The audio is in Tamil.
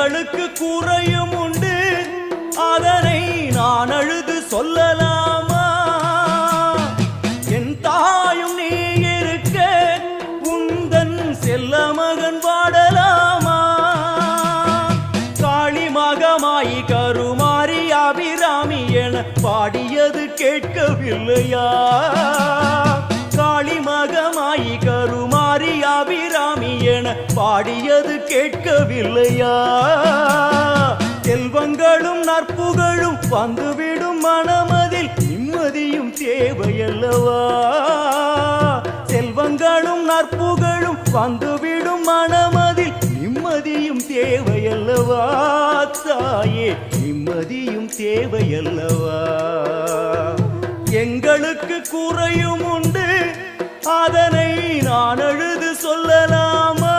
எங்களுக்கு குறையும் உண்டு, அதனை நான் அழுது சொல்லலாமா? என் தாயும் நீ இருக்க உந்தன் செல்ல மகன் வாடலாமா? காளி மகமாயி கருமாரி அபிராமி என பாடியது கேட்கவில்லையா? காளி மகமாயி கருமாரி அபிராமி என பாடியது கேட்கவில்லையா? செல்வங்களும் நற்புகழும் வந்துவிடும் மனமதில் நிம்மதியும் தேவையல்லவா? செல்வங்களும் நற்புகழும் வந்துவிடும் மனமதில் நிம்மதியும் தேவையல்லவா? தாயே நிம்மதியும் தேவையல்லவா? எங்களுக்கு குறையும் உண்டு, அதனை நான் அழுது சொல்லலாமா?